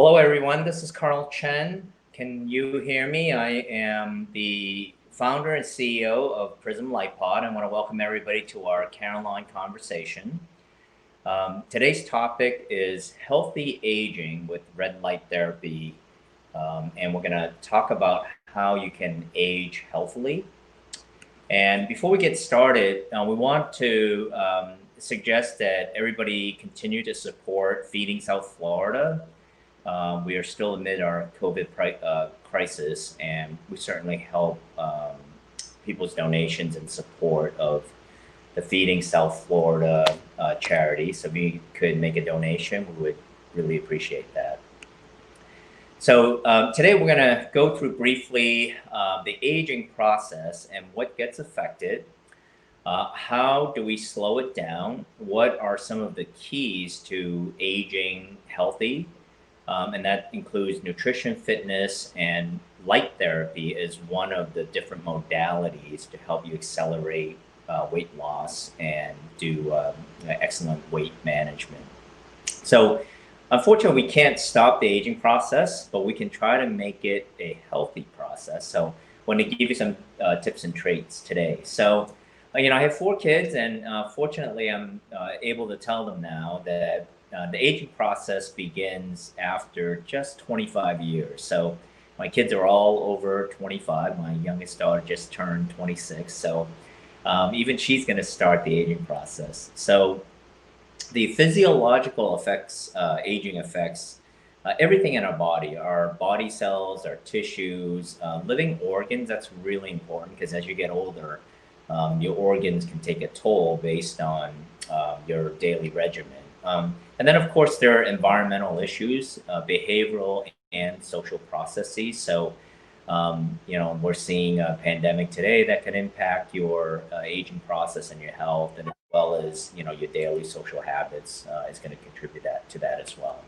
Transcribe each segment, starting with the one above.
Hello, everyone. This is Karl Chen. Can you hear me? I am the founder and CEO of Prism Pod. I want to welcome everybody to our Carillon conversation. Today's topic is healthy aging with red light therapy, and we're going to talk about how you can age healthily. And before we get started, we want to suggest that everybody continue to support Feeding South Florida. We are still amid our COVID crisis, and we certainly help people's donations and support of the Feeding South Florida charity. So if you could make a donation, we would really appreciate that. So today we're going to go through briefly the aging process and what gets affected. How do we slow it down? What are some of the keys to aging healthy? And that includes nutrition, fitness, and light therapy is one of the different modalities to help you accelerate weight loss and do excellent weight management. So unfortunately, we can't stop the aging process, but we can try to make it a healthy process. So I want to give you some tips and traits today. So, I have 4 kids, and fortunately, I'm able to tell them now that the aging process begins after just 25 years. So my kids are all over 25. My youngest daughter just turned 26. So even she's going to start the aging process. So the physiological effects, aging affects everything in our body cells, our tissues, living organs. That's really important because as you get older, your organs can take a toll based on your daily regimen. And then, of course, there are environmental issues, behavioral and social processes. So, we're seeing a pandemic today that can impact your aging process and your health, and as well as, your daily social habits is going to contribute to that as well.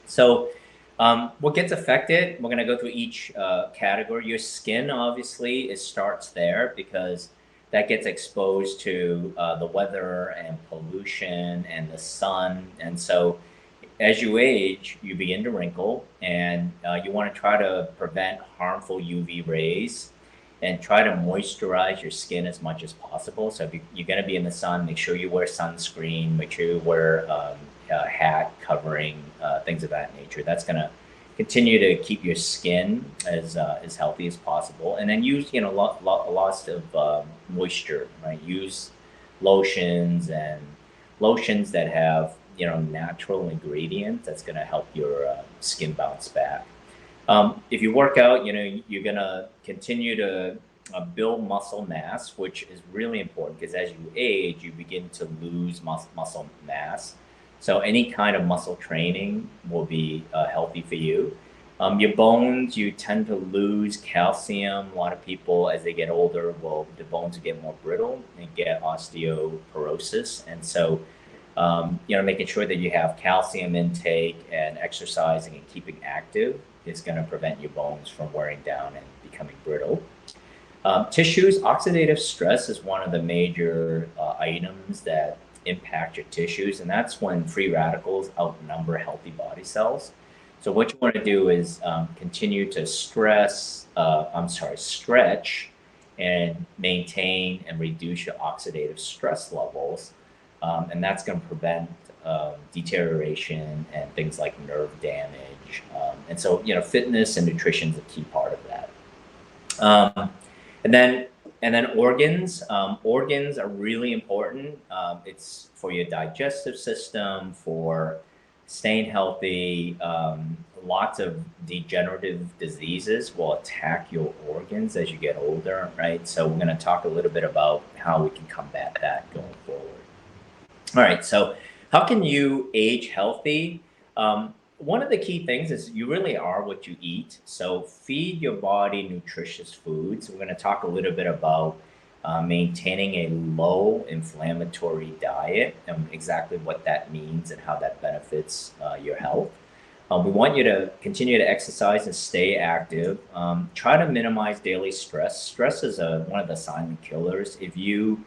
So, what gets affected, we're going to go through each category. Your skin, obviously, it starts there because that gets exposed to the weather and pollution and the sun. And so as you age, you begin to wrinkle, and you want to try to prevent harmful UV rays and try to moisturize your skin as much as possible. So if you're going to be in the sun, make sure you wear sunscreen, make sure you wear a hat covering, things of that nature. That's going to continue to keep your skin as healthy as possible, and then use lots of moisture, right? Use lotions that have natural ingredients that's going to help your skin bounce back. If you work out, you're going to continue to build muscle mass, which is really important because as you age, you begin to lose muscle mass. So any kind of muscle training will be healthy for you. Your bones, you tend to lose calcium. A lot of people, as they get older, the bones get more brittle and get osteoporosis. And so, making sure that you have calcium intake and exercising and keeping active is going to prevent your bones from wearing down and becoming brittle. Tissues, oxidative stress is one of the major items that impact your tissues, and that's when free radicals outnumber healthy body cells. So what you want to do is continue to stretch and maintain and reduce your oxidative stress levels, and that's going to prevent deterioration and things like nerve damage. And so fitness and nutrition is a key part of that. And then organs. Organs are really important. It's for your digestive system, for staying healthy. Lots of degenerative diseases will attack your organs as you get older, right? So we're going to talk a little bit about how we can combat that going forward. All right, so how can you age healthy? One of the key things is you really are what you eat. So feed your body nutritious foods. We're going to talk a little bit about maintaining a low inflammatory diet and exactly what that means and how that benefits your health. We want you to continue to exercise and stay active. Try to minimize daily stress. Stress is one of the silent killers. If you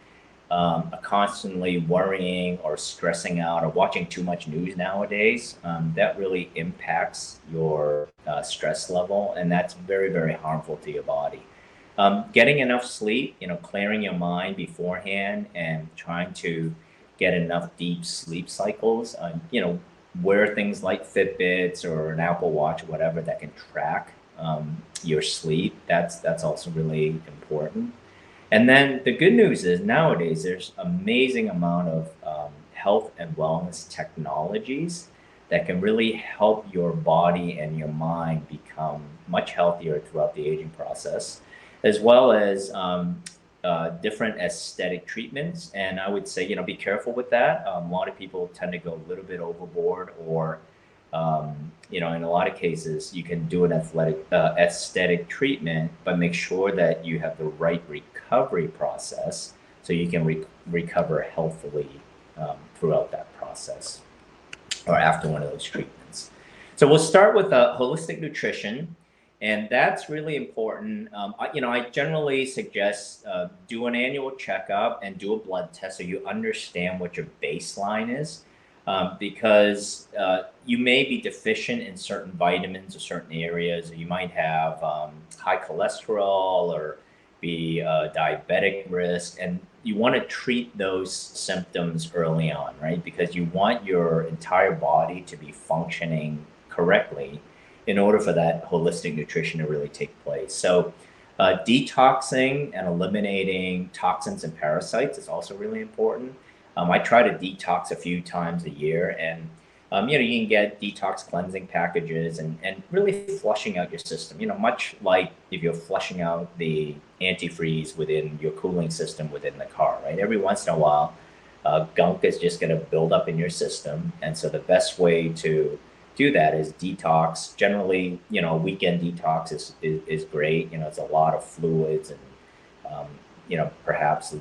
are constantly worrying or stressing out or watching too much news nowadays, that really impacts your stress level, and that's very, very harmful to your body. Getting enough sleep, clearing your mind beforehand and trying to get enough deep sleep cycles, wear things like Fitbits or an Apple Watch, whatever that can track your sleep. That's also really important. And then the good news is nowadays there's amazing amount of health and wellness technologies that can really help your body and your mind become much healthier throughout the aging process, as well as different aesthetic treatments. And I would say, be careful with that. A lot of people tend to go a little bit overboard, or in a lot of cases, you can do an aesthetic treatment, but make sure that you have the right recovery process so you can recover healthily throughout that process or after one of those treatments. So we'll start with holistic nutrition, and that's really important. I generally suggest do an annual checkup and do a blood test so you understand what your baseline is. Because you may be deficient in certain vitamins or certain areas. You might have high cholesterol or be diabetic risk, and you want to treat those symptoms early on, right? Because you want your entire body to be functioning correctly in order for that holistic nutrition to really take place. So detoxing and eliminating toxins and parasites is also really important. I try to detox a few times a year, and you can get detox cleansing packages and really flushing out your system. Much like if you're flushing out the antifreeze within your cooling system within the car, right? Every once in a while, gunk is just going to build up in your system, and so the best way to do that is detox. Generally, weekend detox is great. It's a lot of fluids and perhaps.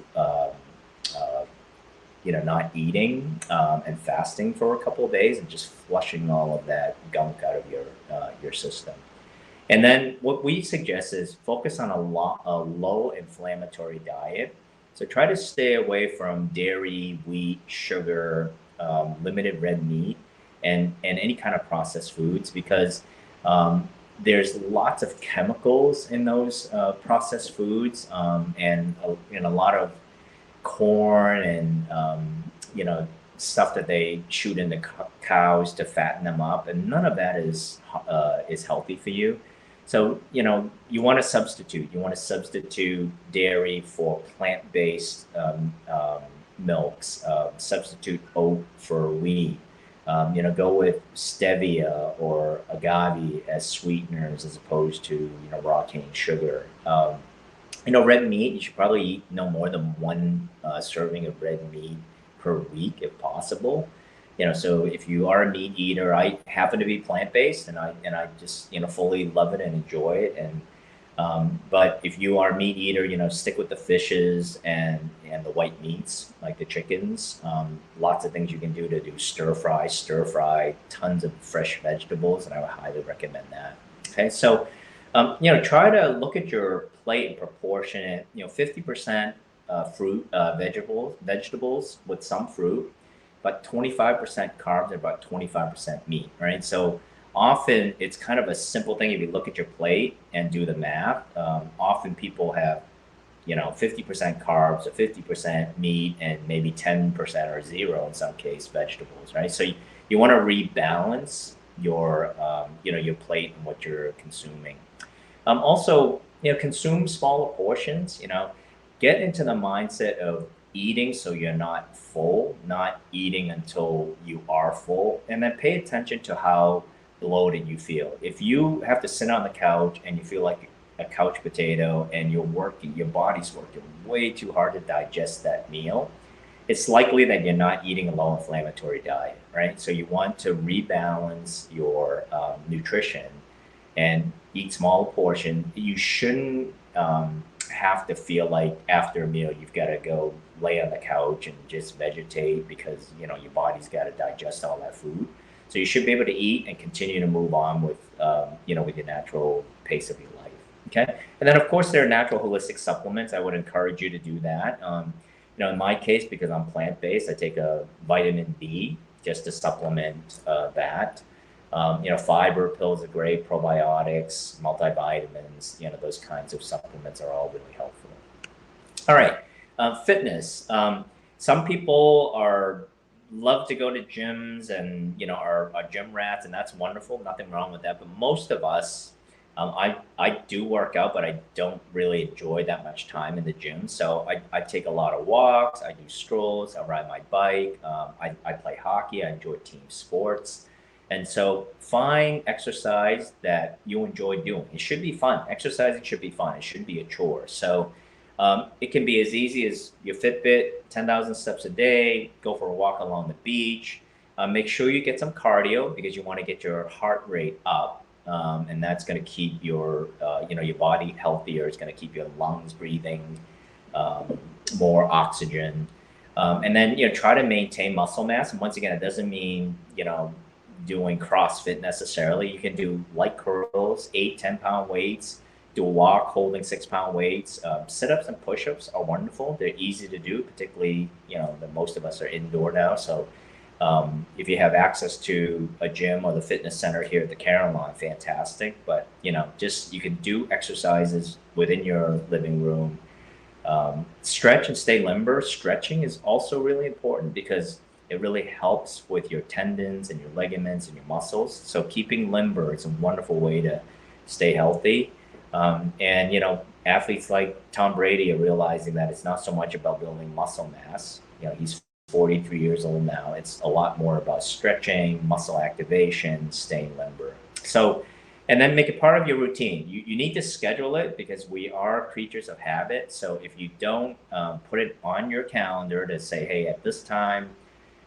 Not eating and fasting for a couple of days and just flushing all of that gunk out of your system. And then what we suggest is focus on a low inflammatory diet. So try to stay away from dairy, wheat, sugar, limited red meat, and any kind of processed foods, because there's lots of chemicals in those processed foods, and a lot of corn and stuff that they shoot into cows to fatten them up, and none of that is healthy for you. So you want to substitute. You want to substitute dairy for plant-based milks. Substitute oat for wheat. Go with stevia or agave as sweeteners as opposed to raw cane sugar. Red meat, you should probably eat no more than one serving of red meat per week if possible. So if you are a meat eater, I happen to be plant-based, and I just fully love it and enjoy it. And but if you are a meat eater, stick with the fishes and the white meats like the chickens. Lots of things you can do to do stir fry, tons of fresh vegetables, and I would highly recommend that. Okay, so try to look at your plate and proportion it. 50% fruit, vegetables with some fruit, but 25% carbs and about 25% meat, right? So often it's kind of a simple thing if you look at your plate and do the math. Often people have 50% carbs or 50% meat and maybe 10% or zero in some case vegetables, right? So you want to rebalance your your plate and what you're consuming. Also, consume smaller portions. Get into the mindset of eating so you're not full, not eating until you are full, and then pay attention to how bloated you feel. If you have to sit on the couch and you feel like a couch potato and your body's working way too hard to digest that meal, it's likely that you're not eating a low inflammatory diet, right? So you want to rebalance your nutrition and eat smaller portion. You shouldn't have to feel like after a meal you've got to go lay on the couch and just vegetate because your body's got to digest all that food. So you should be able to eat and continue to move on with with your natural pace of your life. Okay, and then of course there are natural holistic supplements. I would encourage you to do that. in my case, because I'm plant-based, I take a vitamin B just to supplement that. Fiber pills are great, probiotics, multivitamins, those kinds of supplements are all really helpful. All right, fitness. Some people love to go to gyms and are gym rats, and that's wonderful. Nothing wrong with that. But most of us, I do work out, but I don't really enjoy that much time in the gym. So I take a lot of walks. I do strolls. I ride my bike. I play hockey. I enjoy team sports. And so find exercise that you enjoy doing. It should be fun. Exercising should be fun. It shouldn't be a chore. So it can be as easy as your Fitbit, 10,000 steps a day, go for a walk along the beach. Make sure you get some cardio because you want to get your heart rate up. And that's going to keep your body healthier. It's going to keep your lungs breathing more oxygen. And then, try to maintain muscle mass. And once again, it doesn't mean, doing CrossFit necessarily. You can do light curls, 8-10 pound weights, do a walk holding 6-pound weights. Sit-ups and push-ups are wonderful. They're easy to do, particularly, that most of us are indoor now. So if you have access to a gym or the fitness center here at the Carillon, fantastic. But, you can do exercises within your living room. Stretch and stay limber. Stretching is also really important because it really helps with your tendons and your ligaments and your muscles. So keeping limber is a wonderful way to stay healthy. And athletes like Tom Brady are realizing that it's not so much about building muscle mass. He's 43 years old now. It's a lot more about stretching, muscle activation, staying limber. So, and then make it part of your routine. You need to schedule it because we are creatures of habit. So if you don't put it on your calendar to say, hey, at this time,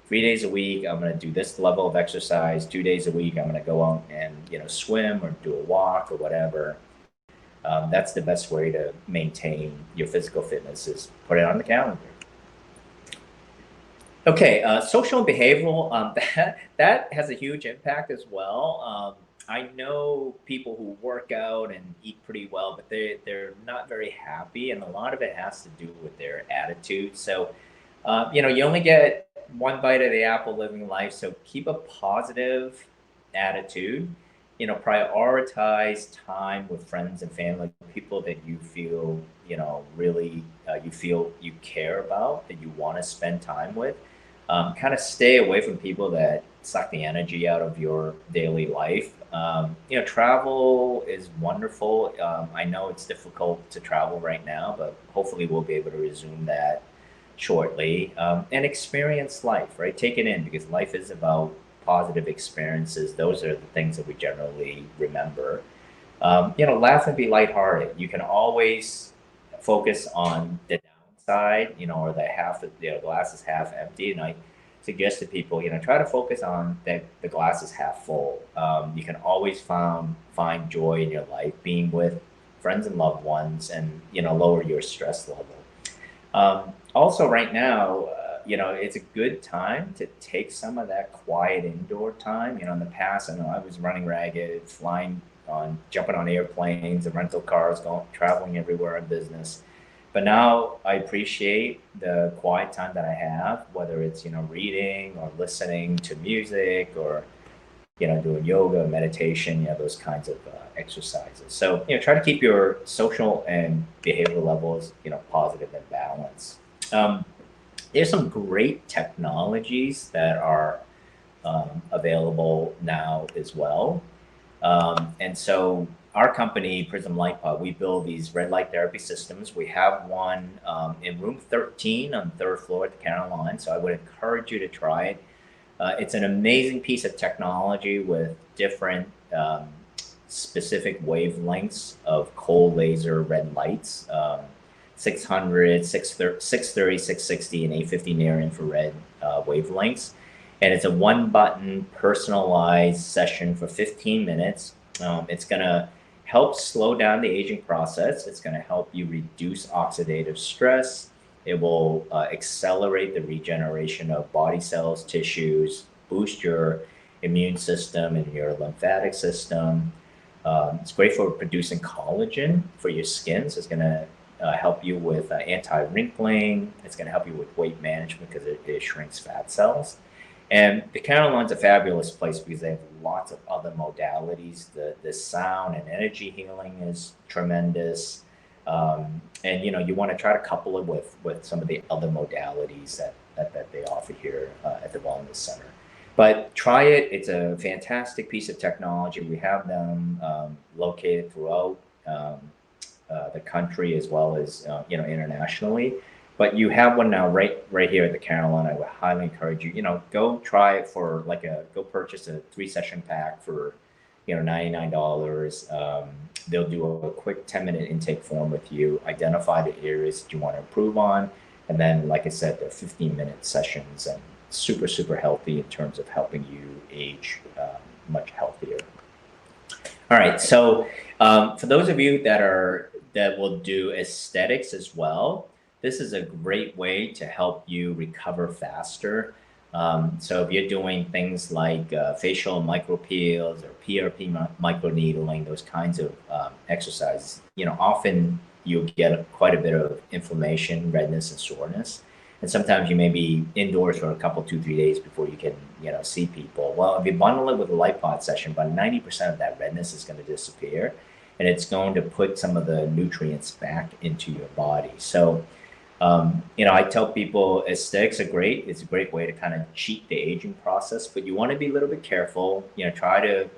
3 days a week, I'm going to do this level of exercise. 2 days a week, I'm going to go out and swim or do a walk or whatever. That's the best way to maintain your physical fitness is put it on the calendar. Okay, social and behavioral, that has a huge impact as well. I know people who work out and eat pretty well, but they're not very happy, and a lot of it has to do with their attitude. So, you only get one bite of the apple living life, so keep a positive attitude. Prioritize time with friends and family, people that you feel, really you feel you care about, that you want to spend time with. Kind of stay away from people that suck the energy out of your daily life. Travel is wonderful. I know it's difficult to travel right now, but hopefully we'll be able to resume that shortly. And experience life, right? Take it in because life is about positive experiences. Those are the things that we generally remember. Laugh and be lighthearted. You can always focus on the downside, or the glass is half empty. And I suggest to people, try to focus on that the glass is half full. You can always find joy in your life, being with friends and loved ones, and lower your stress level. Also, right now, it's a good time to take some of that quiet indoor time. In the past, I know I was running ragged, jumping on airplanes and rental cars, traveling everywhere in business. But now I appreciate the quiet time that I have, whether it's, reading or listening to music or, doing yoga, meditation, those kinds of exercises. So, try to keep your social and behavioral levels, positive and balanced. There's some great technologies that are available now as well. And so our company, Prism LightPod, we build these red light therapy systems. We have one in room 13 on the 3rd floor at the Carillon. So I would encourage you to try it. It's an amazing piece of technology with different specific wavelengths of cold laser red lights. 600, 630, 660, and 850 near infrared wavelengths. And it's a one-button personalized session for 15 minutes. It's going to help slow down the aging process. It's going to help you reduce oxidative stress. It will accelerate the regeneration of body cells, tissues, boost your immune system and your lymphatic system. It's great for producing collagen for your skin. So it's going to help you with anti-wrinkling. It's going to help you with weight management because it shrinks fat cells. And the Carillon's a fabulous place because they have lots of other modalities. The sound and energy healing is tremendous. And you want to try to couple it with some of the other modalities that they offer here at the Wellness Center. But try it. It's a fantastic piece of technology. We have them located throughout the country as well as internationally. But you have one now right here at the Carillon. I would highly encourage you. Go try it for go purchase a 3-session pack for $99. They'll do a quick 10-minute intake form with you, identify the areas that you want to improve on, and then, like I said, the 15-minute sessions, and super, super healthy in terms of helping you age much healthier. All right, so for those of you that will do aesthetics as well, this is a great way to help you recover faster. So if you're doing things like facial micropeels or PRP microneedling, those kinds of exercises, often you'll get quite a bit of inflammation, redness, and soreness. And sometimes you may be indoors for a couple, 2-3 days before you can, see people. Well, if you bundle it with a LifePod session, about 90% of that redness is going to disappear, and it's going to put some of the nutrients back into your body. So, I tell people aesthetics are great. It's a great way to kind of cheat the aging process, but you want to be a little bit careful. Try to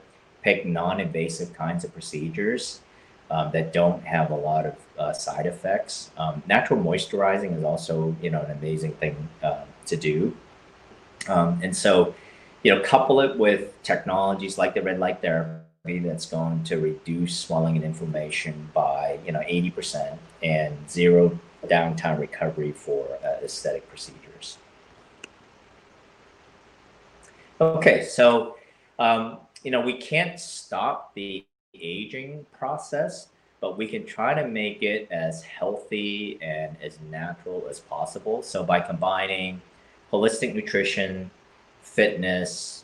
pick non-invasive kinds of procedures that don't have a lot of side effects. Natural moisturizing is also, an amazing thing to do. And so, couple it with technologies like the red light therapy that's going to reduce swelling and inflammation by, 80% and zero downtime recovery for aesthetic procedures. Okay, so, we can't stop the aging process, but we can try to make it as healthy and as natural as possible. So by combining holistic nutrition, fitness,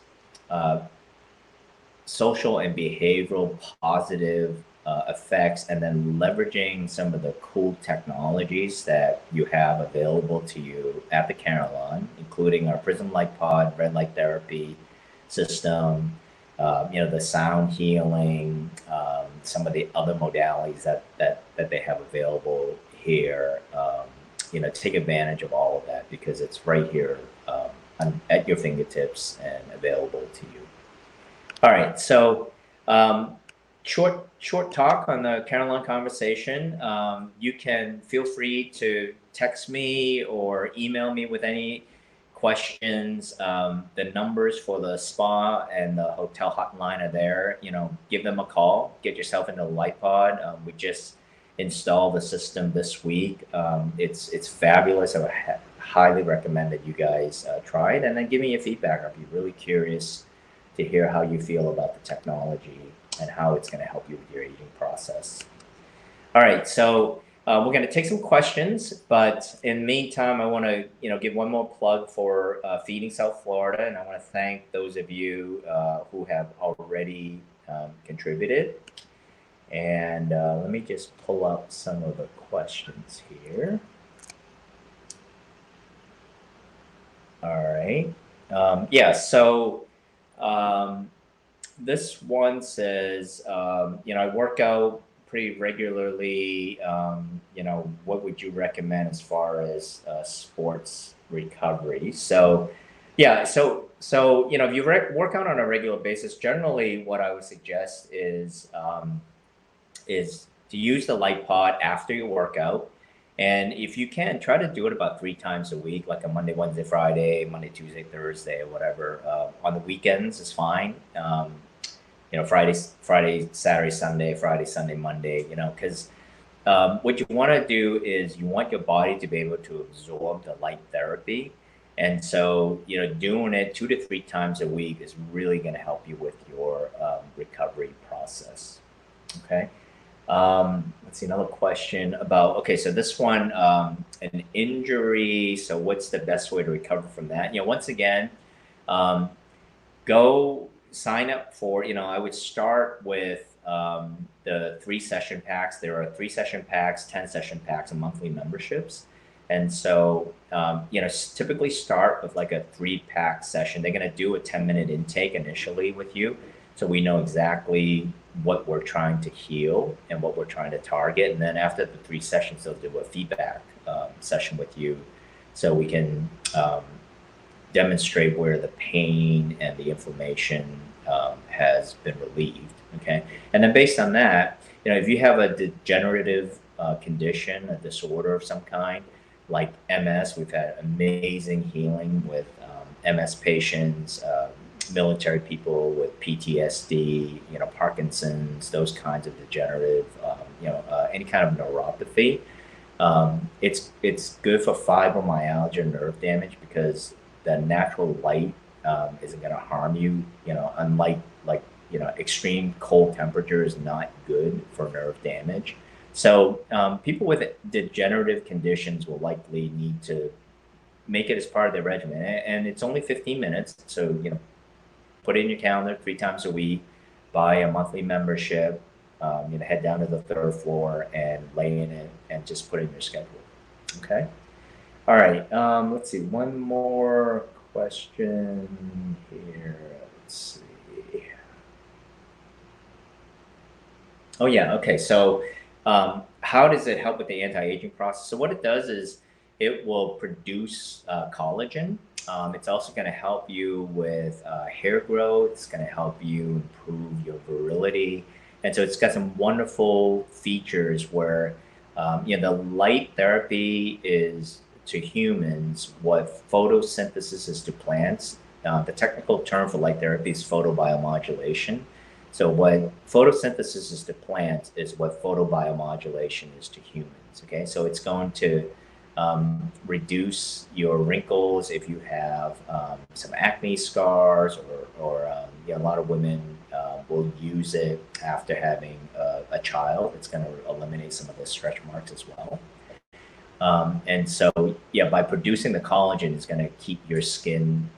social and behavioral positive effects, and then leveraging some of the cool technologies that you have available to you at the Carillon, including our Prism Light Pod, red light therapy system, the sound healing, some of the other modalities that they have available here. Take advantage of all of that because it's right here at your fingertips and available to you. All right, so short talk on the Carillon conversation. You can feel free to text me or email me with any questions. The numbers for the spa and the hotel hotline are there. Give them a call. Get yourself into the LifePod. We just installed the system this week. It's fabulous. I would highly recommend that you guys try it, and then give me your feedback. I'd be really curious to hear how you feel about the technology and how it's going to help you with your aging process. All right, so we're going to take some questions, but in the meantime, I want to give one more plug for Feeding South Florida, and I want to thank those of you who have already contributed. And let me just pull up some of the questions here. All right, so this one says, I work out pretty regularly. What would you recommend as far as sports recovery? So, if you work out on a regular basis, generally what I would suggest is to use the LifePod after your workout. And if you can, try to do it about 3 times a week, like a Monday, Wednesday, Friday, Monday, Tuesday, Thursday, or whatever. On the weekends is fine. Friday, Saturday, Sunday, Friday, Sunday, Monday, because what you want to do is you want your body to be able to absorb the light therapy. And so, doing it 2 to 3 times a week is really going to help you with your recovery process. Okay. Let's see, another question about, okay, so this one, an injury. So what's the best way to recover from that? Once again, go sign up for, I would start with the 3-session packs. There are 3-session packs, 10-session packs, and monthly memberships. And so, typically start with like a 3-pack session. They're going to do a 10-minute intake initially with you. So we know exactly what we're trying to heal and what we're trying to target. And then after the 3 sessions, they'll do a feedback session with you. So we can demonstrate where the pain and the inflammation has been relieved. Okay. And then based on that, if you have a degenerative condition, a disorder of some kind, like MS, we've had amazing healing with MS patients, military people with PTSD, Parkinson's, those kinds of degenerative, any kind of neuropathy. It's good for fibromyalgia, nerve damage, because the natural light isn't going to harm you. Unlike extreme cold temperature is not good for nerve damage. So people with degenerative conditions will likely need to make it as part of their regimen, and it's only 15 minutes. So put it in your calendar 3 times a week, buy a monthly membership, head down to the 3rd floor and lay in it and just put it in your schedule. Okay. All right. Let's see. One more question here. Let's see. Oh yeah. Okay. So how does it help with the anti-aging process? So what it does is it will produce collagen. It's also going to help you with hair growth. It's going to help you improve your virility. And so it's got some wonderful features where, the light therapy is to humans what photosynthesis is to plants. The technical term for light therapy is photobiomodulation. So what photosynthesis is to plants is what photobiomodulation is to humans. Okay, so it's going to reduce your wrinkles if you have some acne scars, or a lot of women will use it after having a child. It's going to eliminate some of the stretch marks as well. And so, by producing the collagen, it's going to keep your skin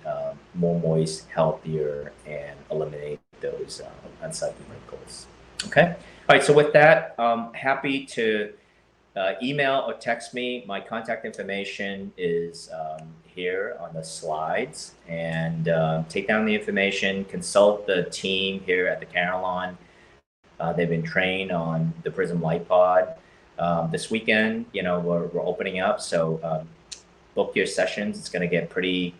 more moist, healthier, and eliminate those unsightly wrinkles. Okay. All right. So with that, happy to email or text me. My contact information is here on the slides, and take down the information, consult the team here at the Carillon. They've been trained on the Prism Light Pod. This weekend, we're opening up, so book your sessions. It's going to get pretty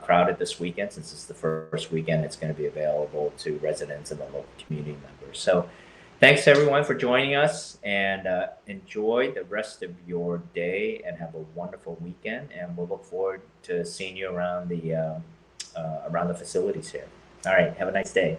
crowded this weekend, since it's the first weekend. It's going to be available to residents and the local community members. So thanks everyone for joining us, and enjoy the rest of your day and have a wonderful weekend. And we'll look forward to seeing you around the facilities here. All right, have a nice day.